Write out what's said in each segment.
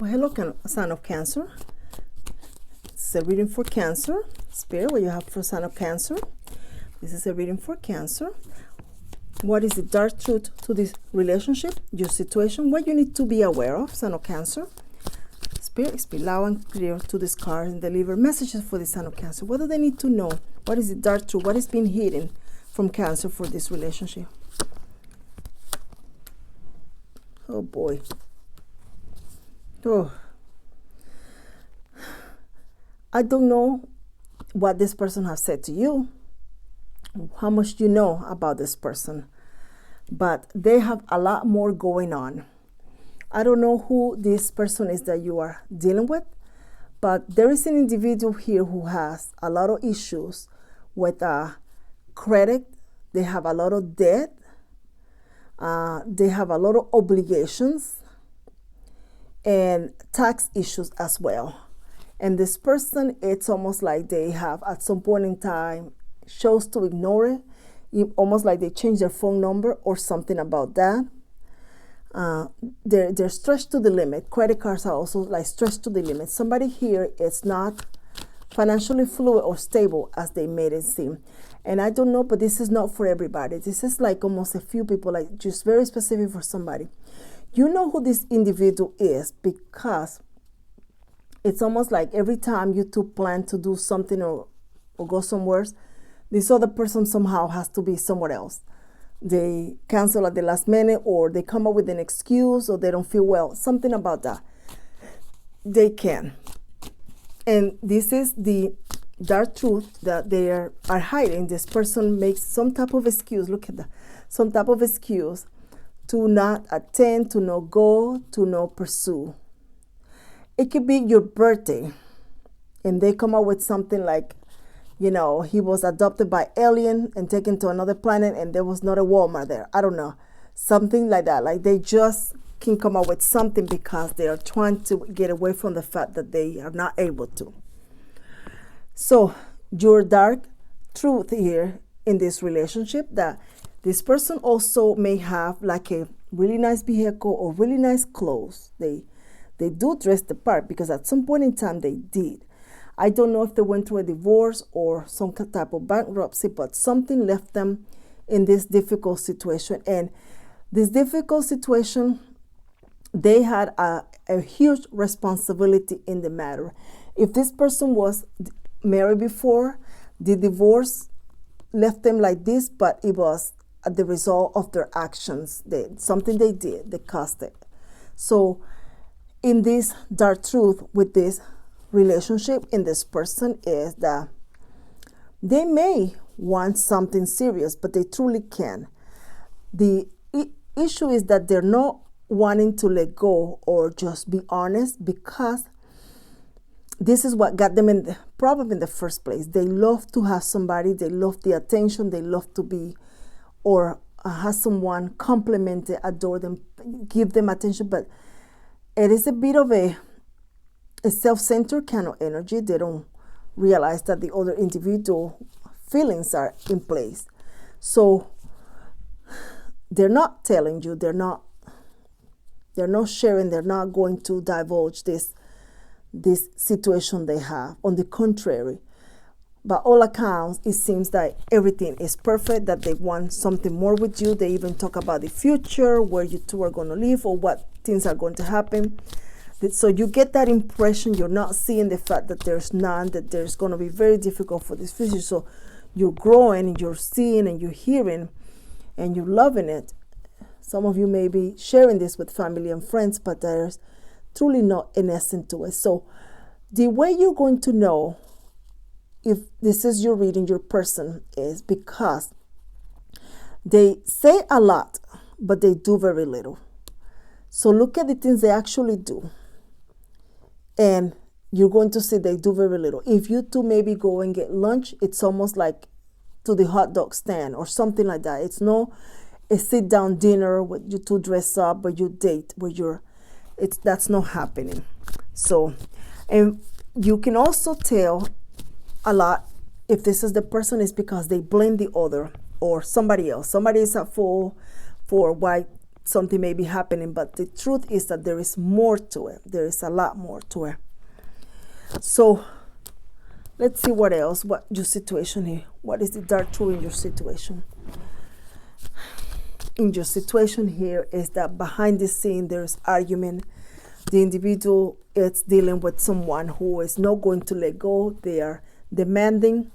Well, hello, sign of Cancer. It's a reading for Cancer. Spirit, what you have for sign of Cancer. This is a reading for Cancer. What is the dark truth to this relationship, your situation, what you need to be aware of, sign of Cancer. Spirit, speak loud and clear to this card and deliver messages for the sign of Cancer. What do they need to know? What is the dark truth? What is being hidden from Cancer for this relationship? Oh boy. Oh. I don't know what this person has said to you, how much you know about this person, but they have a lot more going on. I don't know who this person is that you are dealing with, but there is an individual here who has a lot of issues with credit. They have a lot of debt. They have a lot of obligations and tax issues as well. And this person, it's almost like they have at some point in time chose to ignore it, almost like they changed their phone number or something about that. They're stretched to the limit. Credit cards are also like stretched to the limit. Somebody here is not financially fluid or stable as they made it seem. And I don't know, but this is not for everybody. This is like almost a few people, like just very specific for somebody. You know who this individual is because it's almost like every time you two plan to do something or go somewhere, this other person somehow has to be somewhere else. They cancel at the last minute, or they come up with an excuse, or they don't feel well. Something about that. They can. And this is the dark truth that they are hiding. This person makes some type of excuse. Look at that. Some type of excuse to not attend, to not go, to not pursue. It could be your birthday, and they come up with something like, you know, he was adopted by alien and taken to another planet, and there was not a Walmart there. I don't know. Something like that. Like they just can come up with something because they are trying to get away from the fact that they are not able to. So your dark truth here in this relationship, that this person also may have like a really nice vehicle or really nice clothes. They do dress the part because at some point in time they did. I don't know if they went through a divorce or some type of bankruptcy, but something left them in this difficult situation. And this difficult situation, they had a huge responsibility in the matter. If this person was married before, the divorce left them like this, but it was the result of their actions. Something they did, they caused it. So in this dark truth with this relationship in this person is that they may want something serious, but they truly can. The issue is that they're not wanting to let go or just be honest, because this is what got them in the problem in the first place. They love to have somebody, they love the attention, they love to be or have someone compliment them, adore them, give them attention, but it is a bit of a self-centered kind of energy. They don't realize that the other individual feelings are in place. So they're not telling you, they're not sharing, they're not going to divulge this situation they have. On the contrary, by all accounts, it seems that everything is perfect, that they want something more with you. They even talk about the future, where you two are going to live or what things are going to happen. So you get that impression. You're not seeing the fact that there's none, that there's going to be very difficult for this future. So you're growing and you're seeing and you're hearing and you're loving it. Some of you may be sharing this with family and friends, but there's truly not an essence to it. So the way you're going to know if this is your reading, your person, is because they say a lot, but they do very little. So look at the things they actually do. And you're going to see they do very little. If you two maybe go and get lunch, it's almost like to the hot dog stand or something like that. It's no a sit down dinner where you two dress up, but you date where that's not happening. So, and you can also tell a lot if this is the person is because they blame the other or somebody else. Somebody is at fault for why something may be happening, but the truth is that there is more to it. There is a lot more to it. So let's see what else, what your situation here. What is the dark truth in your situation? In your situation here is that behind the scene there's argument. The individual is dealing with someone who is not going to let go. They are demanding.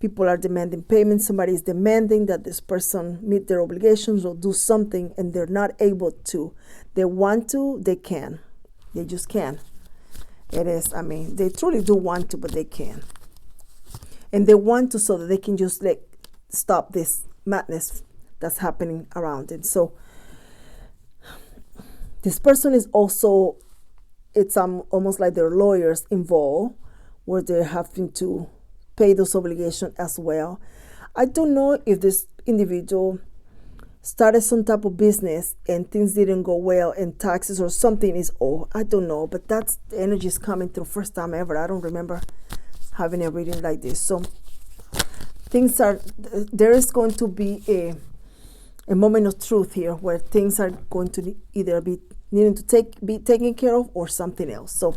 People are demanding payment. Somebody is demanding that this person meet their obligations or do something, and they're not able to. They want to, they can. They just can. It is, I mean, they truly do want to, but they can. And they want to so that they can just stop this madness that's happening around it. So this person is also, it's almost like their lawyers involved, where they're having to pay those obligations as well. I don't know if this individual started some type of business and things didn't go well and taxes or something is owed. I don't know, but that's the energy is coming through first time ever. I don't remember having a reading like this. So things are, there is going to be a moment of truth here where things are going to either be needing to be taken care of or something else. So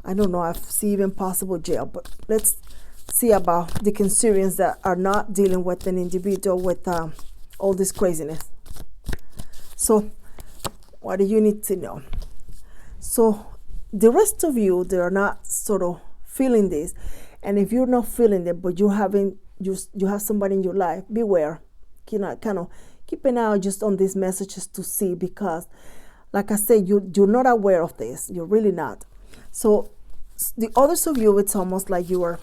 I don't know, I see even possible jail, but let's see about the Cancerians that are not dealing with an individual with all this craziness. So what do you need to know? So the rest of you, they are not sort of feeling this, and if you're not feeling it, but you have somebody in your life, beware. Kind of keep an eye just on these messages to see, because like I said, you're not aware of this. You're really not. So the others of you, it's almost like you are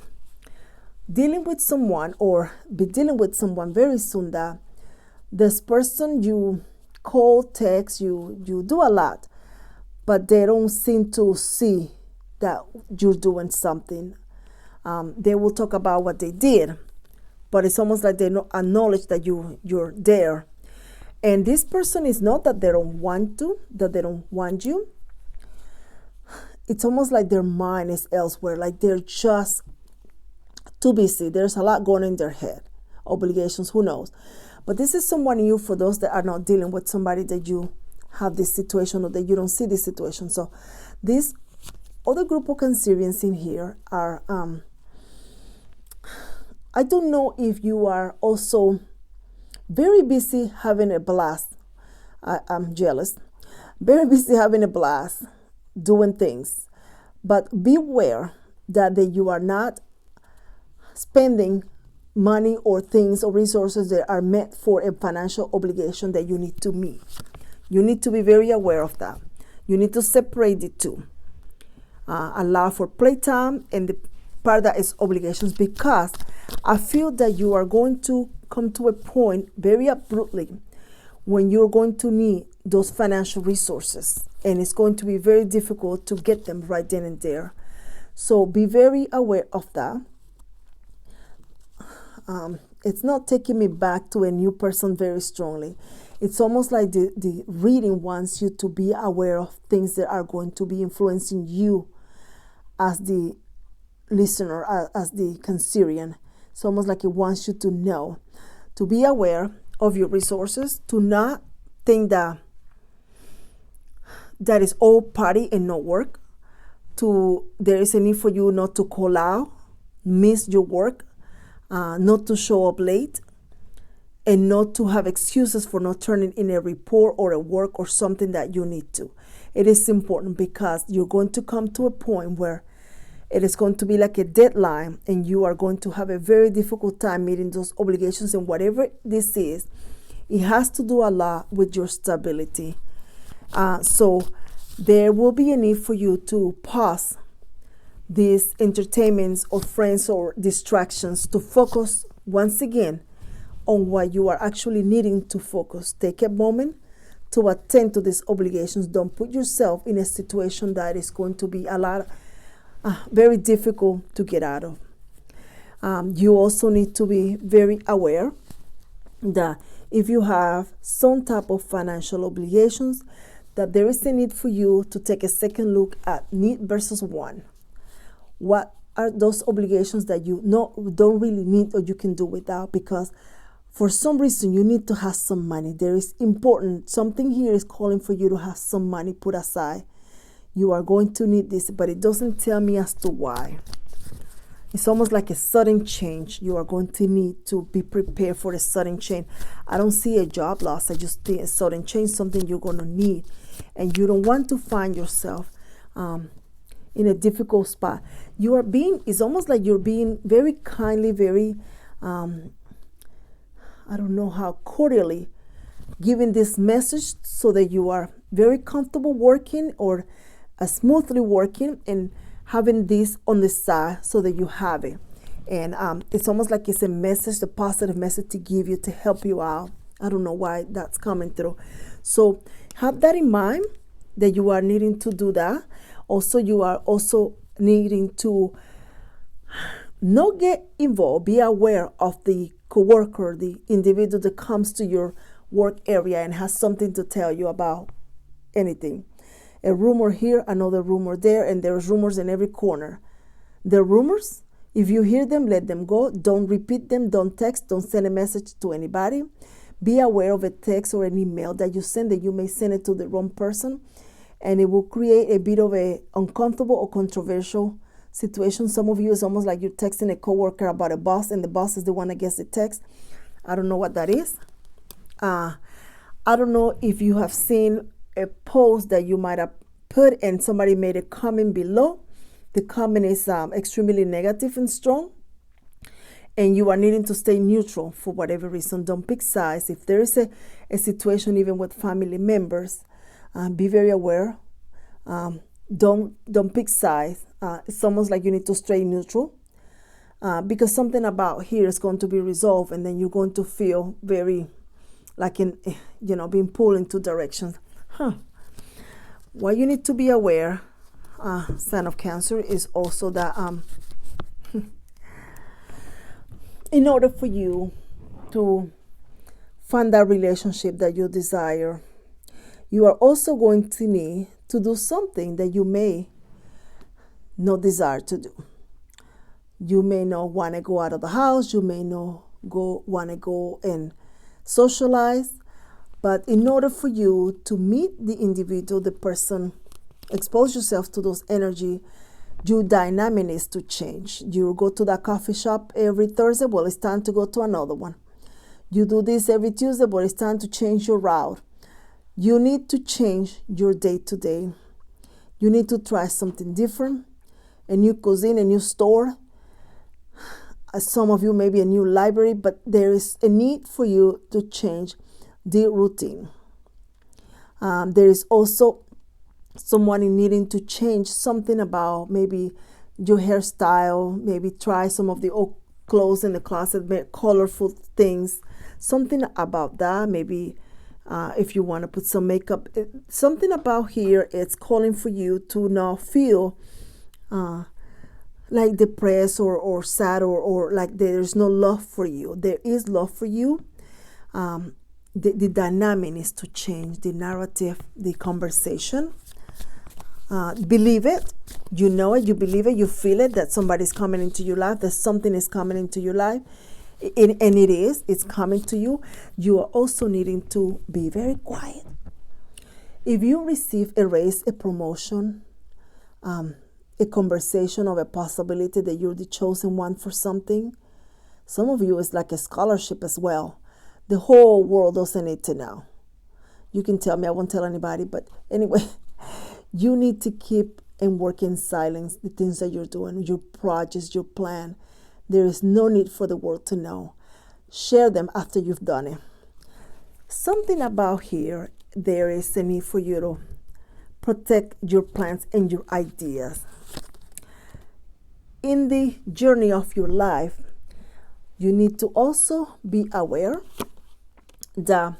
dealing with someone or be dealing with someone very soon that this person you call, text, you do a lot, but they don't seem to see that you're doing something. They will talk about what they did, but it's almost like they don't acknowledge that you're there. And this person is not that they don't want to, that they don't want you. It's almost like their mind is elsewhere, like they're just too busy. There's a lot going in their head. Obligations, who knows? But this is someone new for those that are not dealing with somebody that you have this situation or that you don't see this situation. So this other group of Cancerians in here are, I don't know if you are also very busy having a blast. I'm jealous. Very busy having a blast, doing things. But beware that you are not spending money or things or resources that are meant for a financial obligation that you need to meet. You need to be very aware of that. You need to separate the two. Allow for playtime and the part that is obligations, because I feel that you are going to come to a point very abruptly when you're going to need those financial resources, and it's going to be very difficult to get them right then and there. So be very aware of that. It's not taking me back to a new person very strongly. It's almost like the reading wants you to be aware of things that are going to be influencing you as the listener, as the Cancerian. It's almost like it wants you to know, to be aware of your resources, to not think that is all party and no work. There is a need for you not to call out, miss your work, not to show up late, and not to have excuses for not turning in a report or a work or something that you need to. It is important, because you're going to come to a point where it is going to be like a deadline, and you are going to have a very difficult time meeting those obligations. And whatever this is, it has to do a lot with your stability. So there will be a need for you to pause these entertainments or friends or distractions to focus once again on what you are actually needing to focus. Take a moment to attend to these obligations. Don't put yourself in a situation that is going to be very difficult to get out of. You also need to be very aware that if you have some type of financial obligations, that there is a need for you to take a second look at need versus want. What are those obligations that you don't really need or you can do without? Because For some reason, you need to have some money. There is important, something here is calling for you to have some money put aside. You are going to need this, but it doesn't tell me as to why. It's almost like a sudden change. You are going to need to be prepared for a sudden change. I don't see a job loss. I just see a sudden change, something you're going to need. And you don't want to find yourself in a difficult spot. You are being, it's almost like you're being very kindly, very, I don't know how cordially giving this message so that you are very comfortable working or smoothly working and having this on the side so that you have it. And it's almost like it's a message, a positive message to give you, to help you out. I don't know why that's coming through. So have that in mind, that you are needing to do that. Also, you are also needing to not get involved, be aware of the coworker, the individual that comes to your work area and has something to tell you about anything. A rumor here, another rumor there, and there's rumors in every corner. The rumors, if you hear them, let them go. Don't repeat them, don't text, don't send a message to anybody. Be aware of a text or an email that you send, that you may send it to the wrong person, and it will create a bit of a uncomfortable or controversial situation. Some of you, it's almost like you're texting a coworker about a boss, and the boss is the one that gets the text. I don't know what that is. I don't know if you have seen a post that you might have put and somebody made a comment below. The comment is extremely negative and strong, and you are needing to stay neutral for whatever reason. Don't pick sides. If there is a situation even with family members, be very aware. Don't pick sides. It's almost like you need to stay neutral, because something about here is going to be resolved, and then you're going to feel very like being pulled in two directions. What you need to be aware, sign of Cancer, is also that in order for you to find that relationship that you desire, you are also going to need to do something that you may not desire to do. You may not want to go out of the house. You may not want to go and socialize. But in order for you to meet the individual, the person, expose yourself to those energy, your dynamic needs to change. You go to that coffee shop every Thursday, well, it's time to go to another one. You do this every Tuesday, but it's time to change your route. You need to change your day-to-day. You need to try something different, a new cuisine, a new store. Some of you, maybe a new library, but there is a need for you to change the routine. There is also someone needing to change something about maybe your hairstyle, maybe try some of the old clothes in the closet, colorful things, something about that. Maybe if you want to put some makeup, something about here, it's calling for you to not feel like depressed or sad or like there's no love for you. There is love for you. The dynamic needs to change, the narrative, the conversation. Believe it, you know it, you believe it, you feel it, that somebody's coming into your life, that something is coming into your life, and it's coming to you. You are also needing to be very quiet. If you receive a raise, a promotion, a conversation of a possibility that you're the chosen one for something, some of you is like a scholarship as well. The whole world doesn't need to know. You can tell me, I won't tell anybody, but anyway, you need to keep and work in silence the things that you're doing, your projects, your plan. There is no need for the world to know. Share them after you've done it. Something about here, there is a need for you to protect your plans and your ideas. In the journey of your life, you need to also be aware that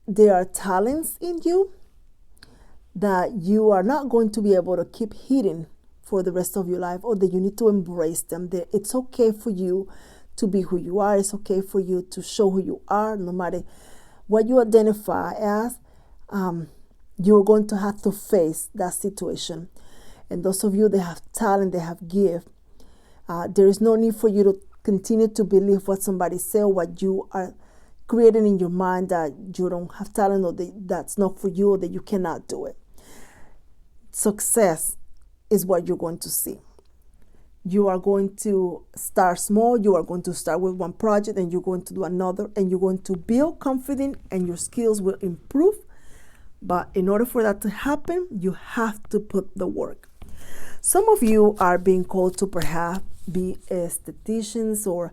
there are talents in you that you are not going to be able to keep hidden for the rest of your life, or that you need to embrace them. That it's okay for you to be who you are. It's okay for you to show who you are, no matter what you identify as. You're going to have to face that situation. And those of you that have talent, they have gift, There is no need for you to continue to believe what somebody said, what you are creating in your mind, that you don't have talent, or that's not for you, or that you cannot do it. Success is what you're going to see. You are going to start small. You are going to start with one project, and you're going to do another, and you're going to build confidence, and your skills will improve. But in order for that to happen, you have to put the work. Some of you are being called to perhaps be estheticians or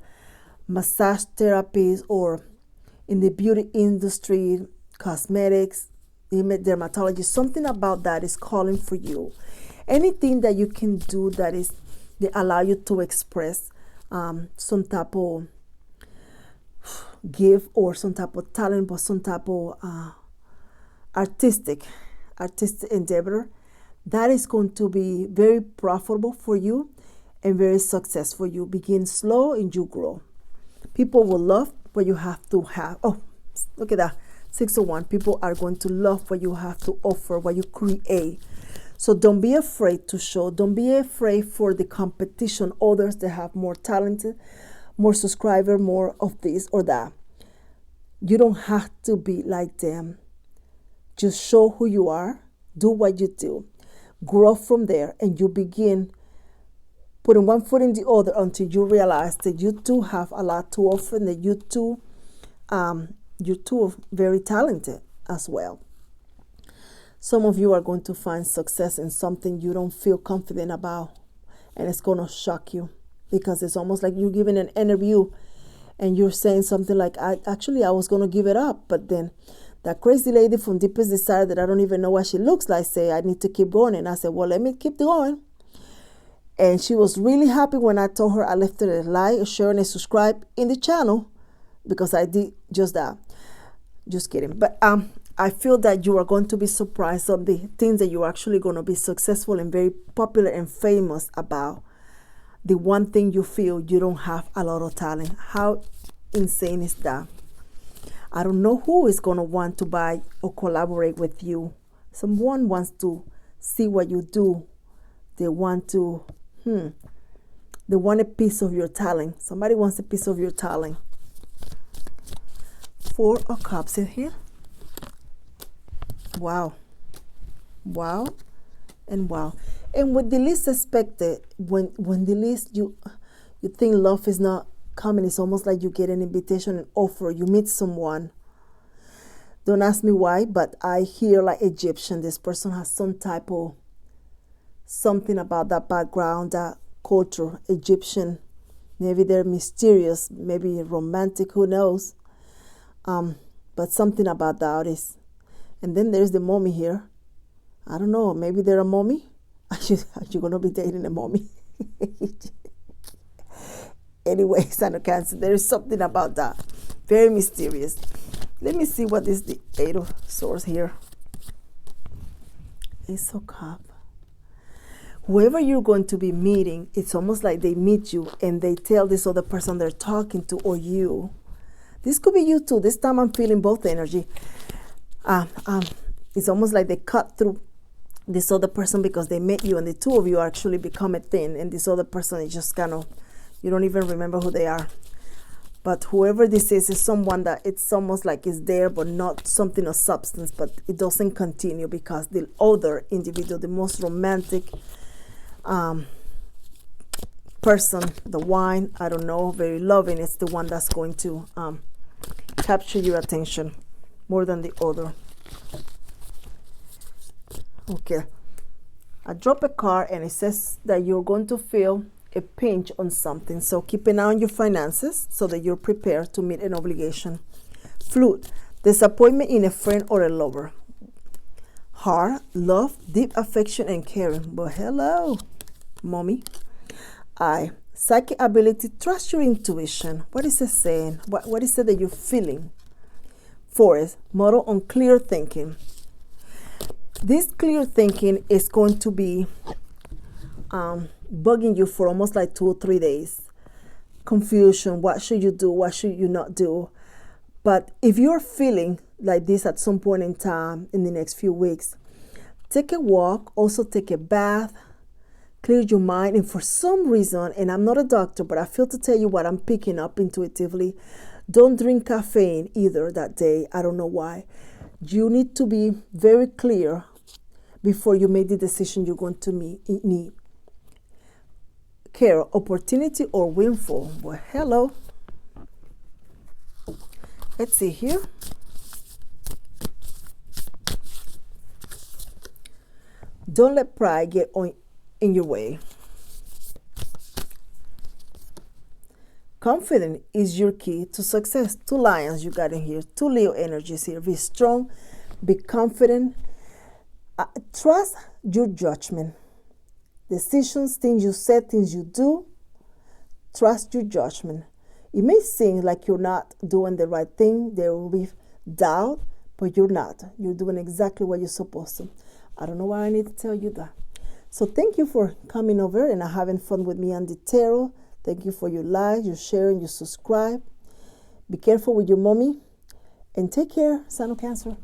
massage therapists, or in the beauty industry, cosmetics, dermatology. Something about that is calling for you. Anything that you can do that allow you to express some type of gift or some type of talent, but some type of artistic endeavor, that is going to be very profitable for you and very successful. You begin slow and you grow. People will love what you have to have. Oh, look at that. 601. People are going to love what you have to offer, what you create. So don't be afraid to show. Don't be afraid for the competition, others that have more talented, more subscriber, more of this or that. You don't have to be like them. Just show who you are. Do what you do. Grow from there, and you begin putting one foot in the other until you realize that you too have a lot to offer, and that you're too very talented as well. Some of you are going to find success in something you don't feel confident about, and it's going to shock you, because it's almost like you're giving an interview and you're saying something like, I was going to give it up, but then that crazy lady from Deepest Desire that I don't even know what she looks like say I need to keep going. And I said, well, let me keep going. And she was really happy when I told her I left her a like, a share, and a subscribe in the channel, because I did just that. Just kidding. But I feel that you are going to be surprised of the things that you're actually going to be successful and very popular and famous about. The one thing you feel you don't have a lot of talent. How insane is that? I don't know who is going to want to buy or collaborate with you. Someone wants to see what you do. They want to, they want a piece of your talent. Somebody wants a piece of your talent. 4 of Cups in here. Wow. Wow. And wow. And with the least expected, when the least you think love is not coming, it's almost like you get an invitation, an offer, you meet someone. Don't ask me why, but I hear like Egyptian. This person has some type of something about that background, that culture, Egyptian. Maybe they're mysterious, maybe romantic, who knows? But something about that is. And then there's the mommy here. I don't know, maybe they're a mommy. Are you going to be dating a mommy? Anyway, Sign of Cancer, there is something about that. Very mysterious. Let me see what is the 8 of Swords here. Ace of Cups. Whoever you're going to be meeting, it's almost like they meet you and they tell this other person they're talking to, or you. This could be you too. This time I'm feeling both energy. It's almost like they cut through this other person because they met you, and the two of you actually become a thing, and this other person is just kind of, you don't even remember who they are. But whoever this is someone that it's almost like is there, but not something of substance, but it doesn't continue because the other individual, the most romantic person, the wine, I don't know, very loving, it's the one that's going to capture your attention more than the other. Okay, I drop a card and it says that you're going to feel a pinch on something. So keep an eye on your finances so that you're prepared to meet an obligation. Flute, disappointment in a friend or a lover. Heart, love, deep affection and caring. But hello, mommy. I, psychic ability, trust your intuition. What is it saying? What is it that you're feeling? Forest, model on clear thinking. This clear thinking is going to be bugging you for almost like 2 or 3 days. Confusion, what should you do, what should you not do? But if you're feeling like this at some point in time in the next few weeks, take a walk, also take a bath, clear your mind. And for some reason, and I'm not a doctor, but I feel to tell you what I'm picking up intuitively, don't drink caffeine either that day. I don't know why. You need to be very clear before you make the decision you're going to need. Care, opportunity, or windfall. Well, hello. Let's see here. Don't let pride get in your way. Confidence is your key to success. 2 lions you got in here. 2 Leo energies here. Be strong. Be confident. Trust your judgment. Decisions, things you say, things you do. Trust your judgment. It may seem like you're not doing the right thing. There will be doubt, but you're not. You're doing exactly what you're supposed to. I don't know why I need to tell you that. So thank you for coming over and having fun with me on the tarot. Thank you for your like, your sharing, your subscribe. Be careful with your mommy. And take care, Son of Cancer.